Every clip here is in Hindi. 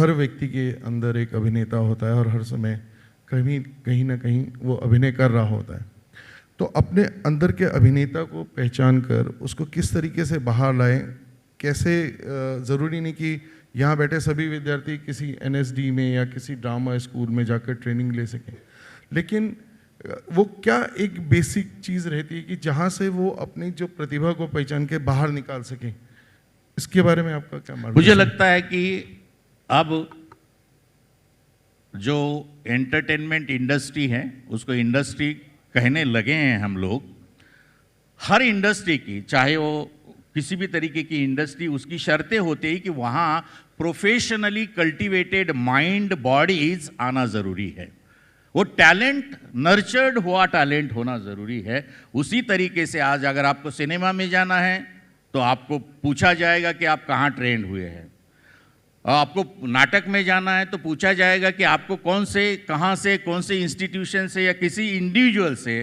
हर व्यक्ति के अंदर एक अभिनेता होता है और हर समय कहीं ना कहीं वो अभिनय कर रहा होता है। तो अपने अंदर के अभिनेता को पहचान कर उसको किस तरीके से बाहर लाएं, कैसे, ज़रूरी नहीं कि यहाँ बैठे सभी विद्यार्थी किसी एनएसडी में या किसी ड्रामा स्कूल में जाकर ट्रेनिंग ले सकें, लेकिन वो क्या एक बेसिक चीज़ रहती है कि जहाँ से वो अपनी जो प्रतिभा को पहचान के बाहर निकाल सकें, इसके बारे में आपका क्या मानना? मुझे लगता है कि अब जो एंटरटेनमेंट इंडस्ट्री है उसको इंडस्ट्री कहने लगे हैं हम लोग। हर इंडस्ट्री की, चाहे वो किसी भी तरीके की इंडस्ट्री, उसकी शर्तें होती है कि वहाँ प्रोफेशनली कल्टीवेटेड माइंड बॉडीज आना ज़रूरी है। वो टैलेंट, नर्चर्ड हुआ टैलेंट होना ज़रूरी है। उसी तरीके से आज अगर आपको सिनेमा में जाना है तो आपको पूछा जाएगा कि आप कहाँ ट्रेंड हुए हैं। आपको नाटक में जाना है तो पूछा जाएगा कि आपको कौन से, कहाँ से, कौन से इंस्टीट्यूशन से या किसी इंडिविजुअल से,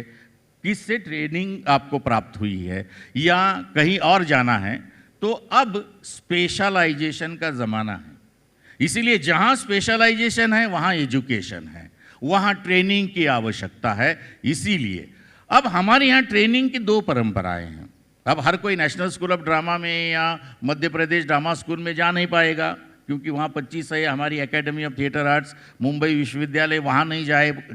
किससे ट्रेनिंग आपको प्राप्त हुई है, या कहीं और जाना है। तो अब स्पेशलाइजेशन का ज़माना है, इसीलिए जहाँ स्पेशलाइजेशन है वहाँ एजुकेशन है, वहाँ ट्रेनिंग की आवश्यकता है। इसीलिए अब हमारे यहाँ ट्रेनिंग की दो परंपराएं हैं। अब हर कोई नेशनल स्कूल ऑफ ड्रामा में या मध्य प्रदेश ड्रामा स्कूल में जा नहीं पाएगा, क्योंकि वहाँ 25 है। हमारी academy of theatre arts, Mumbai विश्वविद्यालय, वहाँ नहीं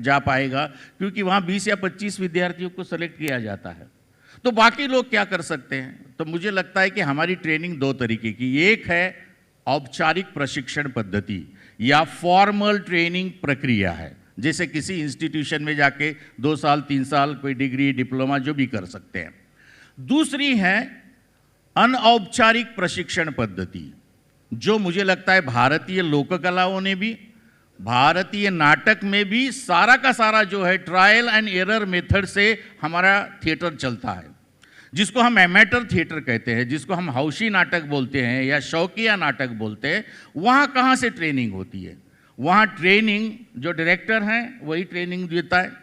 जा पाएगा, क्योंकि वहाँ 20 या 25 विद्यार्थियों को सेलेक्ट किया जाता है। तो बाकी लोग क्या कर सकते हैं? तो मुझे लगता है कि हमारी ट्रेनिंग दो तरीके की, एक है औपचारिक प्रशिक्षण पद्धति या फॉर्मल ट्रेनिंग प्रक्रिया है, जैसे किसी इंस्टीट्यूशन में जाके 2 साल 3 साल कोई डिग्री, डिप्लोमा जो भी कर सकते हैं। दूसरी है अनौपचारिक प्रशिक्षण पद्धति, जो मुझे लगता है भारतीय लोक कलाओं ने भी, भारतीय नाटक में भी सारा का सारा जो है ट्रायल एंड एरर मेथड से हमारा थिएटर चलता है, जिसको हम एमेटर थिएटर कहते हैं, जिसको हम हौशी नाटक बोलते हैं या शौकिया नाटक बोलते हैं। वहाँ कहाँ से ट्रेनिंग होती है? वहाँ ट्रेनिंग जो डायरेक्टर हैं वही ट्रेनिंग देता है।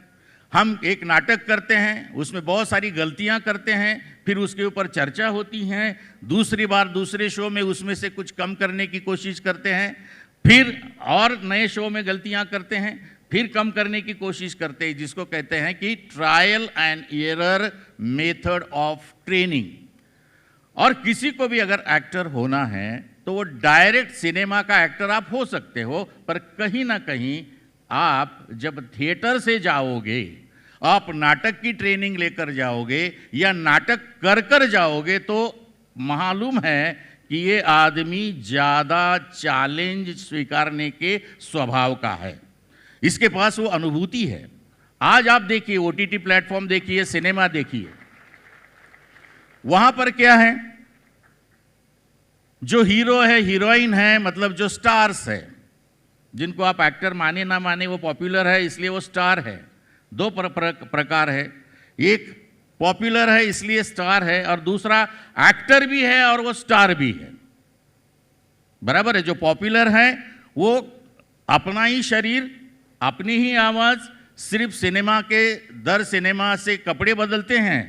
हम एक नाटक करते हैं, उसमें बहुत सारी गलतियां करते हैं, फिर उसके ऊपर चर्चा होती हैं, दूसरी बार दूसरे शो में उसमें से कुछ कम करने की कोशिश करते हैं, फिर और नए शो में गलतियां करते हैं, फिर कम करने की कोशिश करते हैं, जिसको कहते हैं कि trial and error method of training. और किसी को भी अगर एक्टर होना है तो वो डायरेक्ट सिनेमा का एक्टर आप हो सकते हो, पर कहीं ना कहीं आप जब थिएटर से जाओगे, आप नाटक की ट्रेनिंग लेकर जाओगे या नाटक कर कर जाओगे, तो मालूम है कि ये आदमी ज़्यादा चैलेंज स्वीकारने के स्वभाव का है, इसके पास वो अनुभूति है। आज आप देखिए, ओटीटी प्लेटफॉर्म देखिए, सिनेमा देखिए, वहाँ पर क्या है, जो हीरो है, हीरोइन है, मतलब जो स्टार्स है, जिनको आप एक्टर माने ना माने, वो पॉपुलर है इसलिए वो स्टार है। दो प्रकार है, एक पॉपुलर है इसलिए स्टार है, और दूसरा एक्टर भी है और वो स्टार भी है। बराबर है? जो पॉपुलर है वो अपना ही शरीर, अपनी ही आवाज़, सिर्फ सिनेमा के दर सिनेमा से कपड़े बदलते हैं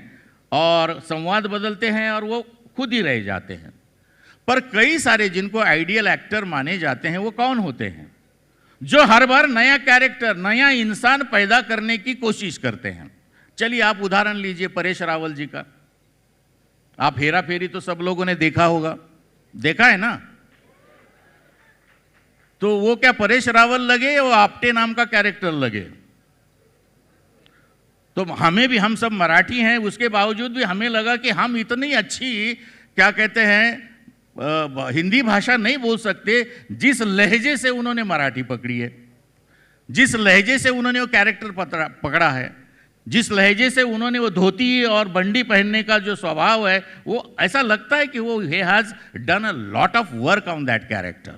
और संवाद बदलते हैं और वो खुद ही रह जाते हैं। पर कई सारे जिनको आइडियल एक्टर माने जाते हैं वो कौन होते हैं? जो हर बार नया कैरेक्टर, नया इंसान पैदा करने की कोशिश करते हैं। चलिए आप उदाहरण लीजिए परेश रावल जी का। आप हेरा फेरी तो सब लोगों ने देखा होगा, देखा है ना? तो वो क्या परेश रावल लगे, वो आपटे नाम का कैरेक्टर लगे? तो हमें भी, हम सब मराठी हैं, उसके बावजूद भी हमें लगा कि हम इतनी अच्छी, क्या कहते हैं, हिंदी भाषा नहीं बोल सकते, जिस लहजे से उन्होंने मराठी पकड़ी है, जिस लहजे से उन्होंने वो कैरेक्टर पकड़ा है, जिस लहजे से उन्होंने वो धोती और बंडी पहनने का जो स्वभाव है, वो ऐसा लगता है कि वो he has done a lot of work on that character।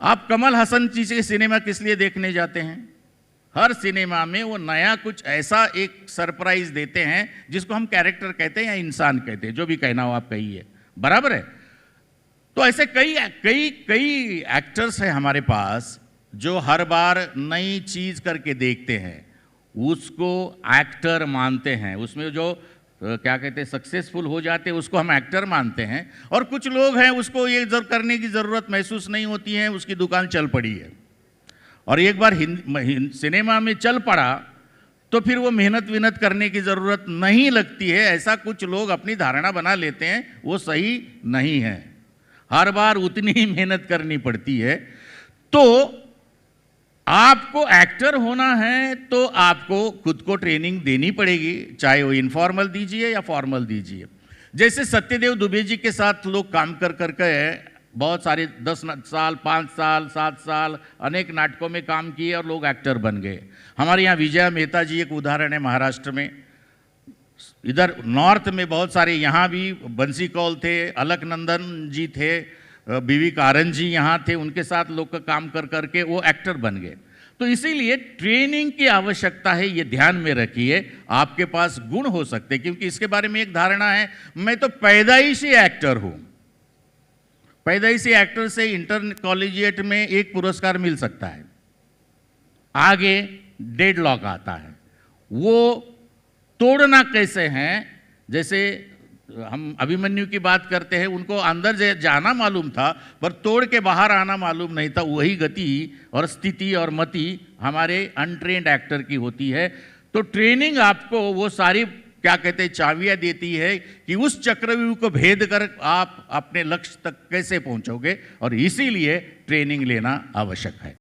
आप कमल हसन जी के सिनेमा किस लिए देखने जाते हैं? हर सिनेमा में वो नया कुछ ऐसा एक सरप्राइज देते हैं, जिसको हम कैरेक्टर कहते हैं या इंसान कहते हैं, जो भी कहना हो आप कहिए। बराबर है? तो ऐसे कई कई कई एक्टर्स हैं हमारे पास, जो हर बार नई चीज़ करके देखते हैं, उसको एक्टर मानते हैं, उसमें जो क्या कहते हैं सक्सेसफुल हो जाते हैं उसको हम एक्टर मानते हैं, और कुछ लोग हैं उसको ये करने की ज़रूरत महसूस नहीं होती है, उसकी दुकान चल पड़ी है और एक बार सिनेमा में चल पड़ा तो फिर वो मेहनत विनत करने की ज़रूरत नहीं लगती है। ऐसा कुछ लोग अपनी धारणा बना लेते हैं, वो सही नहीं है। हर बार उतनी ही मेहनत करनी पड़ती है। तो आपको एक्टर होना है तो आपको खुद को ट्रेनिंग देनी पड़ेगी, चाहे वो इनफॉर्मल दीजिए या फॉर्मल दीजिए। जैसे सत्यदेव दुबे जी के साथ लोग काम कर करके बहुत सारे 10 साल, 5 साल, 7 साल अनेक नाटकों में काम किए और लोग एक्टर बन गए। हमारे यहाँ विजया मेहता जी एक उदाहरण है महाराष्ट्र में। इधर नॉर्थ में बहुत सारे, यहाँ भी बंसी कौल थे, अलकनंदन जी थे, बीवी कारन जी यहाँ थे, उनके साथ लोग का काम कर करके वो एक्टर बन गए। तो इसीलिए ट्रेनिंग की आवश्यकता है, ये ध्यान में रखिए। आपके पास गुण हो सकते हैं, क्योंकि इसके बारे में एक धारणा है मैं तो पैदाइशी एक्टर हूँ। पैदाइशी एक्टर से इंटर कॉलेजिएट में एक पुरस्कार मिल सकता है, आगे डेडलॉक आता है। वो तोड़ना कैसे हैं, जैसे हम अभिमन्यु की बात करते हैं, उनको अंदर जाना मालूम था पर तोड़ के बाहर आना मालूम नहीं था। वही गति और स्थिति और मति हमारे अनट्रेन्ड एक्टर की होती है। तो ट्रेनिंग आपको वो सारी क्या कहते हैं चाबियां देती है कि उस चक्रव्यूह को भेद कर आप अपने लक्ष्य तक कैसे पहुंचोगे, और इसीलिए ट्रेनिंग लेना आवश्यक है।